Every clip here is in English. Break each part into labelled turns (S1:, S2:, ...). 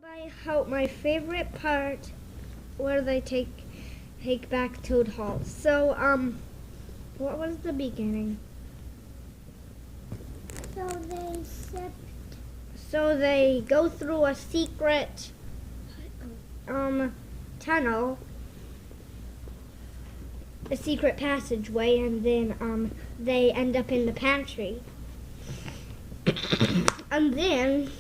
S1: About my favorite part where they take back Toad Hall. So, what was the beginning? So they go through a secret tunnel, a secret passageway, and then they end up in the pantry. And then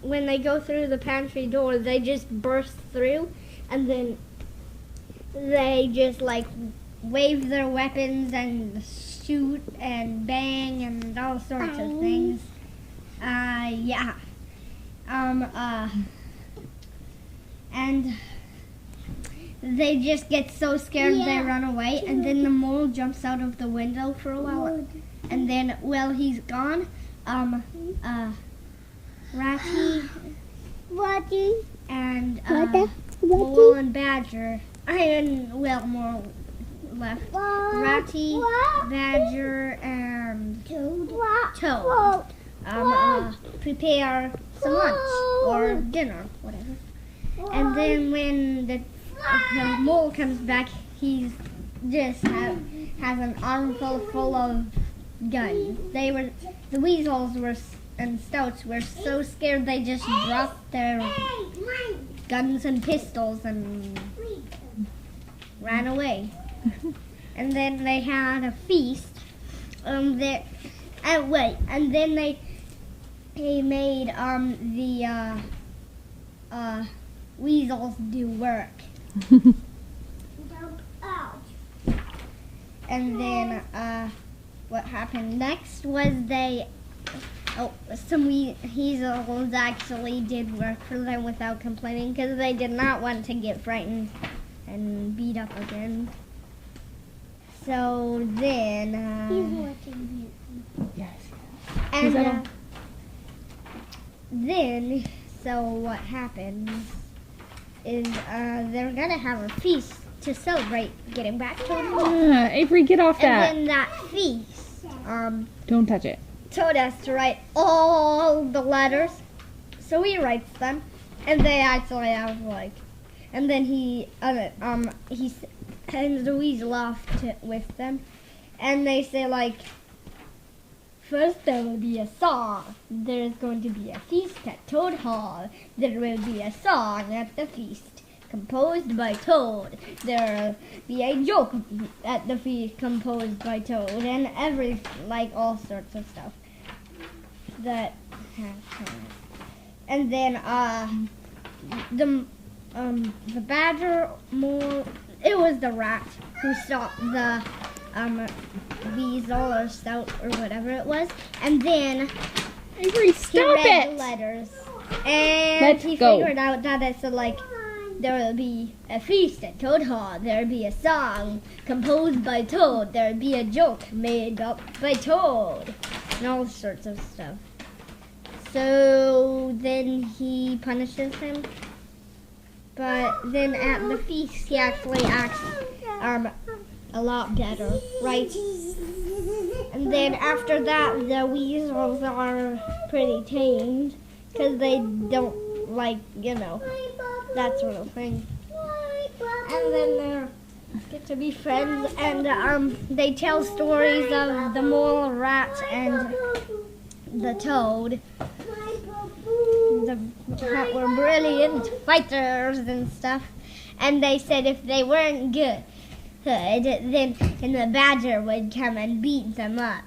S1: when they go through the pantry door, they just burst through, and then they just like wave their weapons and shoot and bang and all sorts of things. And they just get so scared they run away, and then the mole jumps out of the window for a while, and then while he's gone, Ratty and Mole and Badger, more left. Ratty, Badger, and Toad prepare some lunch or dinner, whatever. And then when the mole comes back, he's just has an armful full of guns. The weasels and stoats were so scared they just dropped their guns and pistols and ran away. And then they had a feast. And then they made the weasels do work. And then what happened next was some weasels actually did work for them without complaining, because they did not want to get frightened and beat up again. So then
S2: he's working here.
S3: Yes.
S1: And then what happens is they're gonna have a feast to celebrate getting back to the
S3: Avery, get off that.
S1: And then that feast,
S3: Don't touch it.
S1: Toad has to write all the letters, so he writes them, and they actually have and then he sends the weasel off with them, and they say first there will be a song. There is going to be a feast at Toad Hall. There will be a song at the feast composed by Toad. There will be a joke at the feast composed by Toad, and all sorts of stuff that happens. And then the badger, mole, it was the rat who stopped the weasel or stout or whatever it was, and then
S3: Avery,
S1: he read the
S3: it.
S1: letters, and he
S3: go.
S1: figured out that it's there will be a feast at Toad Hall, there will be a song composed by Toad, there will be a joke made up by Toad, and all sorts of stuff. So then he punishes him, but then at the feast he actually acts a lot better, right? And then after that, the weasels are pretty tamed, because they don't that sort of thing. And then they get to be friends, and they tell stories of the mole, rat, and the toad that were brilliant fighters and stuff. And they said if they weren't good, then the badger would come and beat them up.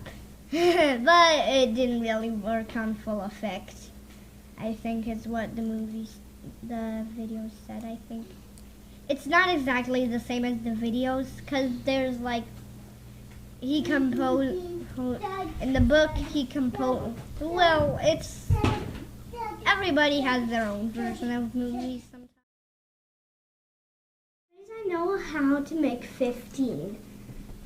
S1: But it didn't really work on full effect, I think is what the videos said, I think. It's not exactly the same as the videos, because there's he composed, in the book he composed, everybody has their own version of movies sometimes. I know how to make 15.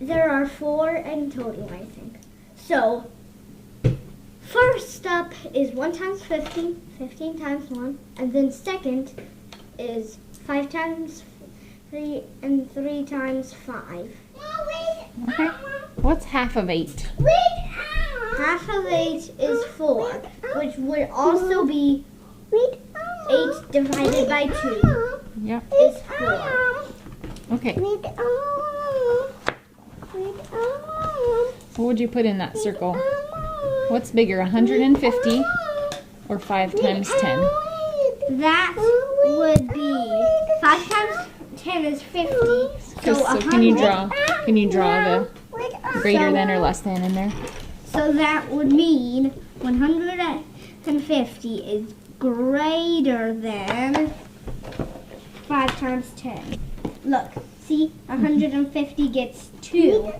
S1: There are 4 in total, I think. So, first up is 1 times 15, 15 times 1, and then second is 5 times 3, and 3 times 5.
S3: Okay. What's half of 8?
S1: Half of 8 is 4, which would also be 8 divided by 2
S3: Yep.
S1: is 4.
S3: Okay. What would you put in that circle? What's bigger, 150 or 5 times 10?
S1: That would be 5 times 10 is 50.
S3: So can you draw the greater than or less than in there?
S1: So that would mean 150 is greater than 5 times 10. Look, see, 150 gets 2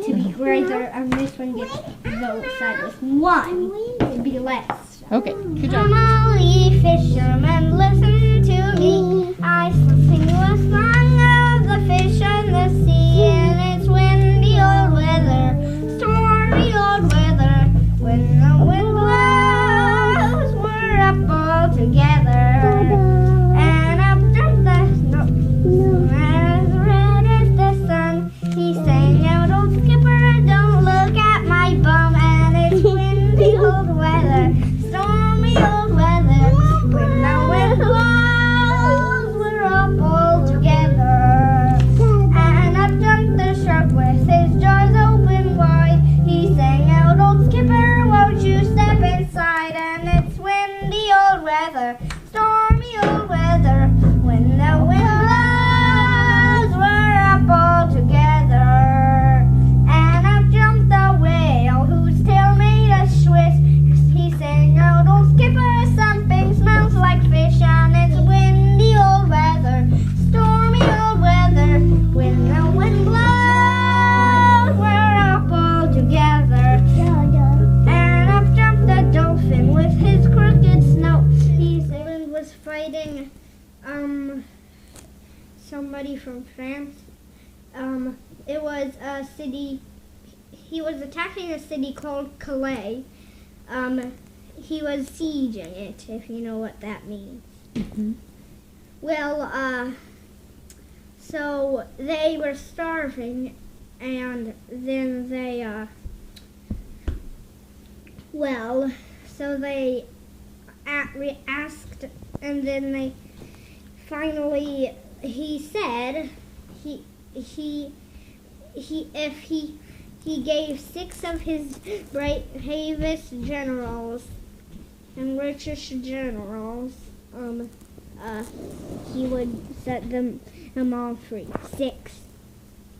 S1: to be greater, and this one gets the side with 1 to be less.
S3: Okay, good
S1: Come
S3: job.
S1: all ye fishermen, listen to me. I sing you a song of the fish and the sea, and it's windy old weather, stormy old weather. When the wind blows, we're up all together, and up jumped as red as the sun. He sang out, "Old skipper, don't look at my bum," and it's windy old weather, stormy old weather. When the wind blows, we're up all together. And up jumped the shark with his jaws open wide. He sang out, "Old skipper, won't you step inside?" And it's windy old weather, stormy old weather. When the wind blows, we're up all together. And up jumped the whale whose tail made a twist. He sang out, "Old skipper, something smells like fish," and it's windy old weather, stormy old weather. When the wind blows, we're up all together. And up jumped the dolphin with his crooked snout. He was fighting somebody from France. It was a city. He was attacking a city called Calais. He was sieging it, if you know what that means.
S3: Mhm.
S1: Well, so they were starving, and then they, so they asked, and then they finally, he said, he gave 6 of his bravest generals and richest generals, he would set them all free. 6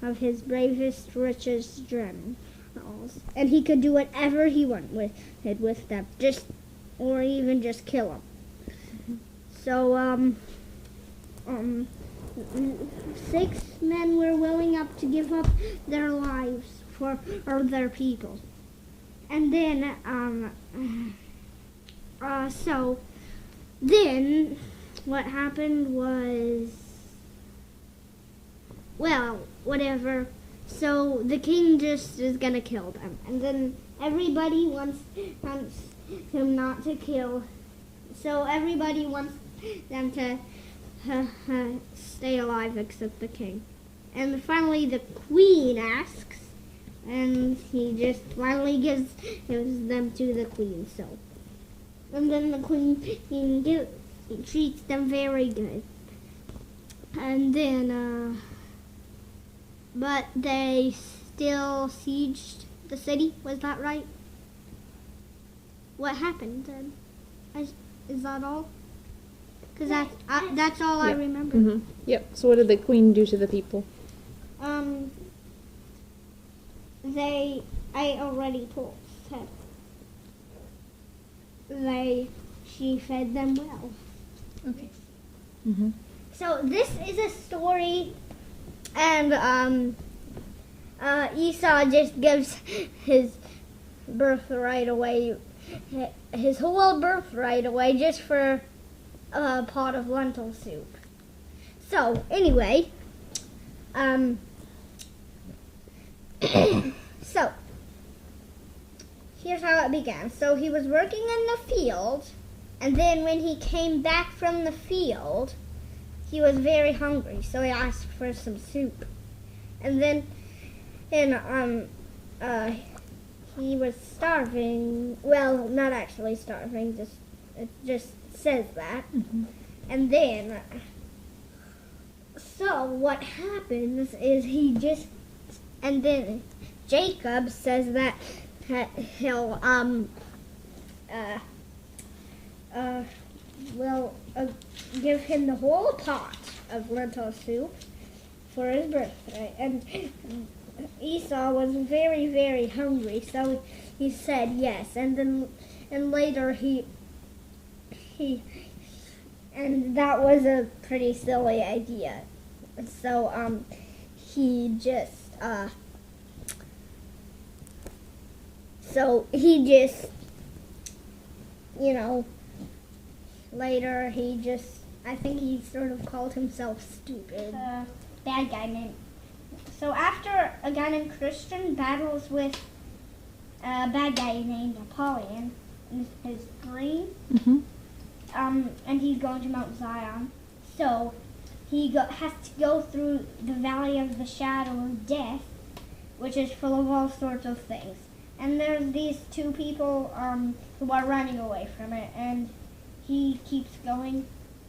S1: of his bravest, richest generals, and he could do whatever he wanted with them, or even just kill them. So 6 men were willing to give up their lives for their people. And then, so then what happened was, well, whatever. So the king just is gonna kill them, and then everybody wants him not to kill. So everybody wants them to stay alive except the king. And finally the queen asks, and he just finally gives them to the queen. So, and then the queen treats them very good. And then, but they still sieged the city. Was that right? What happened then? Is that all? Because that's all I remember.
S3: Mm-hmm. Yep. So what did the queen do to the people?
S1: I already said. She fed them well.
S3: Okay. Mm-hmm.
S1: So this is a story, and Esau just gives his birthright away, his whole birthright away, just for a pot of lentil soup. So anyway, so here's how it began. So he was working in the field, and then when he came back from the field, he was very hungry, so he asked for some soup. And then he was starving. Well, not actually starving, just It just says that.
S3: Mm-hmm.
S1: And then, so what happens is and then Jacob says that he'll, give him the whole pot of lentil soup for his birthday. And Esau was very, very hungry, so he said yes. And later and that was a pretty silly idea. So he just later I think he sort of called himself stupid. Bad guy named. So after a guy named Christian battles with a bad guy named Apollyon in his dream,
S3: Mm-hmm.
S1: And he's going to Mount Zion. So he has to go through the valley of the shadow of death, which is full of all sorts of things. And there's these two people who are running away from it, and he keeps going,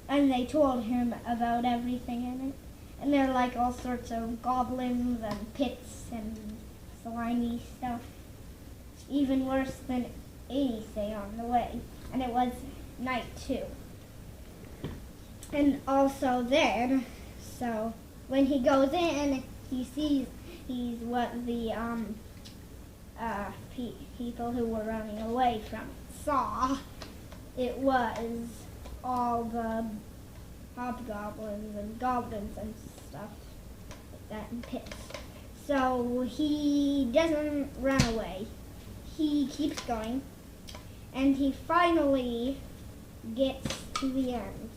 S1: and they told him about everything in it. And there are like all sorts of goblins and pits and slimy stuff. Even worse than anything on the way. And it was night too. And also then, so when he goes in, he sees what the people who were running away from saw. It was all the hobgoblins and goblins and stuff like that in pits. So he doesn't run away. He keeps going, and he finally gets to the end.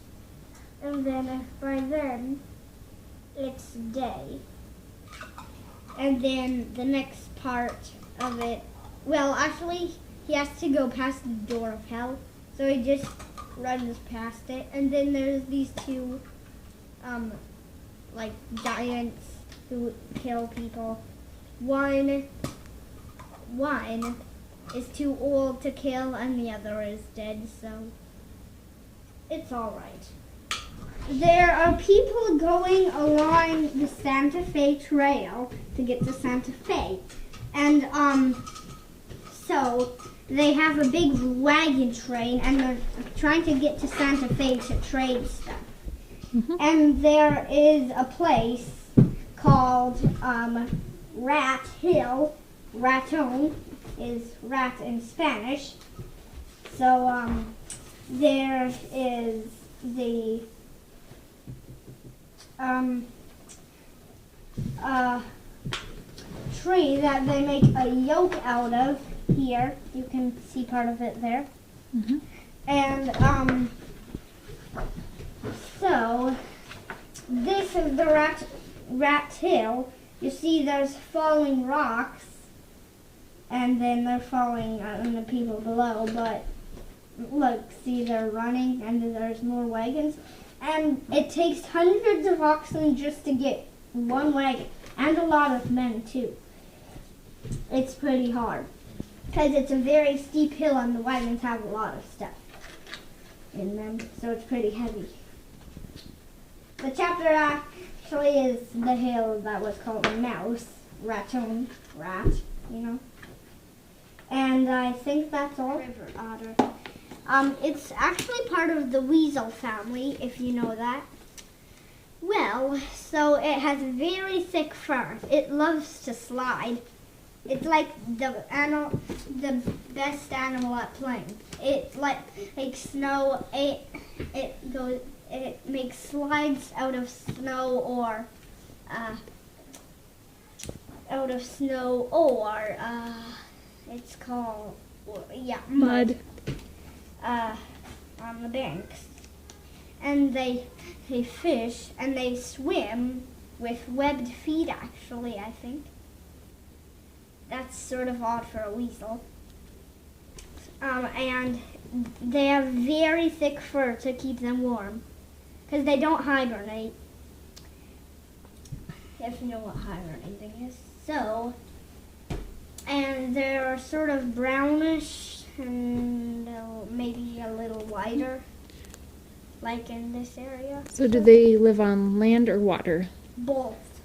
S1: And then by then, it's day. And then the next part of it, well, actually, he has to go past the door of hell. So he just runs past it. And then there's these two, like giants who kill people. One is too old to kill, and the other is dead, so it's all right. There are people going along the Santa Fe Trail to get to Santa Fe, and so they have a big wagon train, and they're trying to get to Santa Fe to trade stuff.
S3: Mm-hmm.
S1: And there is a place called Rat Hill. Raton is rat in Spanish. So there is the tree that they make a yoke out of. Here you can see part of it there.
S3: Mm-hmm.
S1: And so this is the rat hill. You see there's falling rocks, and then they're falling on the people below, but look, see, they're running, and there's more wagons. And it takes hundreds of oxen just to get one wagon, and a lot of men too. It's pretty hard, because it's a very steep hill, and the wagons have a lot of stuff in them, so it's pretty heavy. The chapter actually is the hill that was called a mouse, raton, rat, you know. And I think that's all. River otter. It's actually part of the weasel family, if you know that. Well, so it has very thick fur. It loves to slide. It's like the best animal at playing. It like snow. It makes slides out of snow or it's called mud. On the banks, and they fish and they swim with webbed feet. Actually, I think that's sort of odd for a weasel. And they have very thick fur to keep them warm, because they don't hibernate. If you know what hibernating is. So, and they're sort of brownish and maybe a little wider, like in this area.
S3: So do they live on land or water?
S1: Both.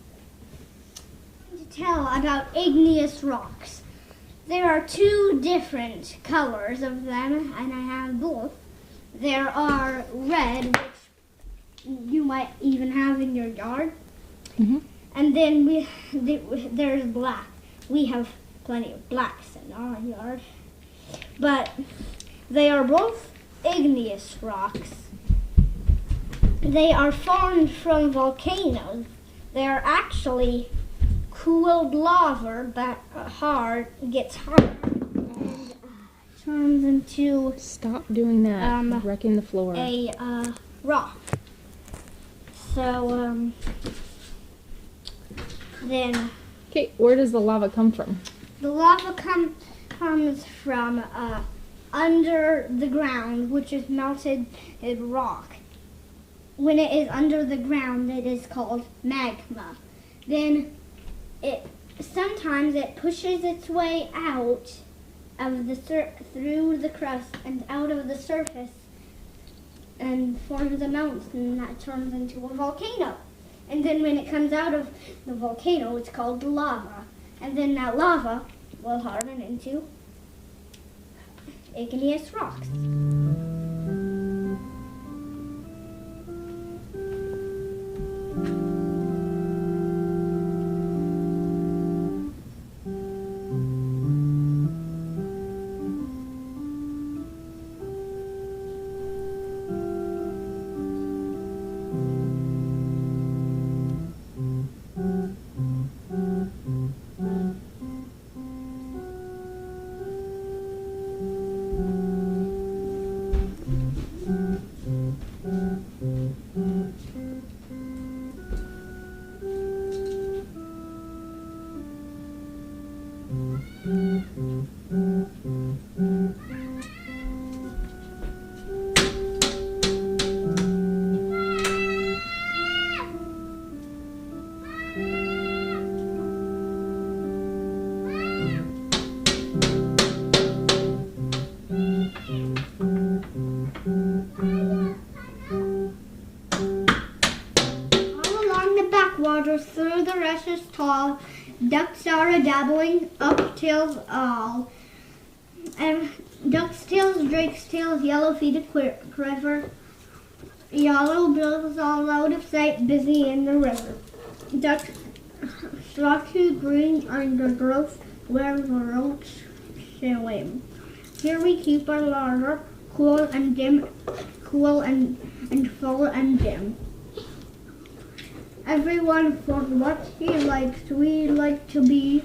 S1: To tell about igneous rocks. There are two different colors of them, and I have both. There are red, which you might even have in your yard.
S3: Mm-hmm.
S1: And then there's black. We have plenty of blacks in our yard. But they are both igneous rocks. They are formed from volcanoes. They are actually cooled lava that gets hard and turns into
S3: Stop doing that. You're wrecking the floor.
S1: a rock. So then
S3: Okay, where does the lava come from?
S1: the lava comes from under the ground, which is melted rock. When it is under the ground, it is called magma. Then sometimes it pushes its way out of through the crust and out of the surface and forms a mountain that turns into a volcano. And then when it comes out of the volcano, it's called lava. And then that lava will harden into igneous rocks. Through the rushes tall, ducks are a dabbling, up tails all. And duck's tails, drake's tails, yellow-feeted quiver, yellow bills all out of sight, busy in the river. Ducks rocky green undergrowth, where the roach swim. Here we keep our larder, cool and dim, cool and full and dim. Everyone for what he likes, we like to be.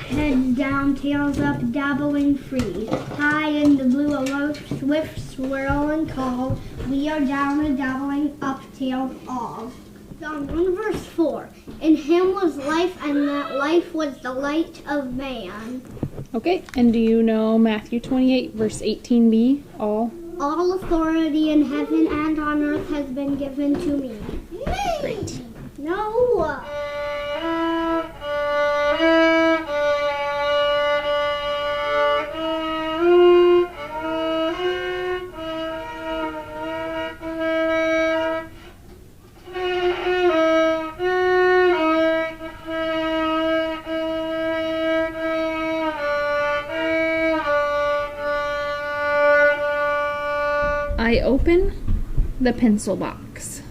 S1: Heads down, tails up, dabbling free. High in the blue alert, swift, swirl and call. We are down and dabbling, up tails all. Psalm 1 verse 4. In him was life, and that life was the light of man.
S3: Okay, and do you know Matthew 28 verse 18b? All
S1: authority in heaven and on earth has been given to me.
S3: Great.
S1: No.
S3: I open the pencil box.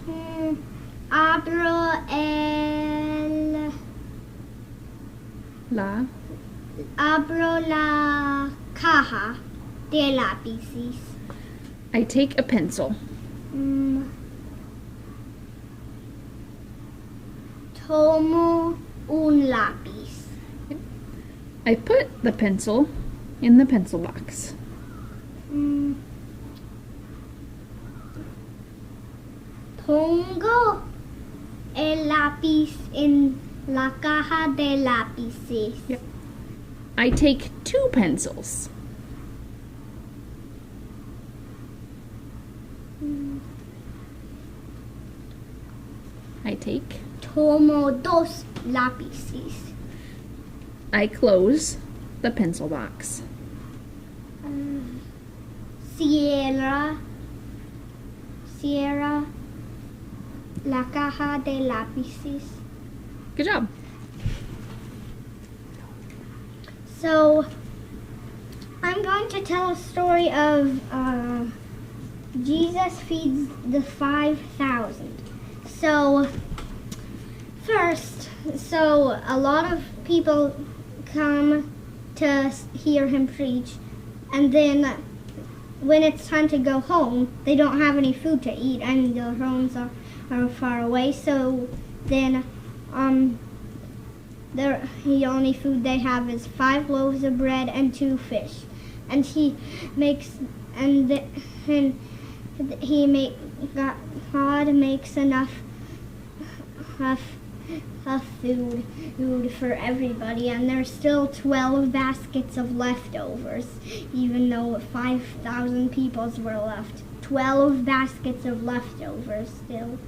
S1: Abro la caja de lápices.
S3: I take a pencil.
S1: Tomo un lápiz.
S3: I put the pencil in the pencil box.
S1: Pongo el lápiz en la caja de lápices.
S3: Yep. I take 2 pencils. I take.
S1: Tomo dos lápices.
S3: I close the pencil box.
S1: Sierra, La Caja de Lápices.
S3: Good job.
S1: So, I'm going to tell a story of Jesus feeds the 5,000. So, first, a lot of people come to hear him preach, and then when it's time to go home, they don't have any food to eat, and their homes are far away. So then, the only food they have is 5 loaves of bread and 2 fish, and God makes enough food for everybody, and there's still 12 baskets of leftovers, even though 5,000 people's were left. 12 baskets of leftovers still.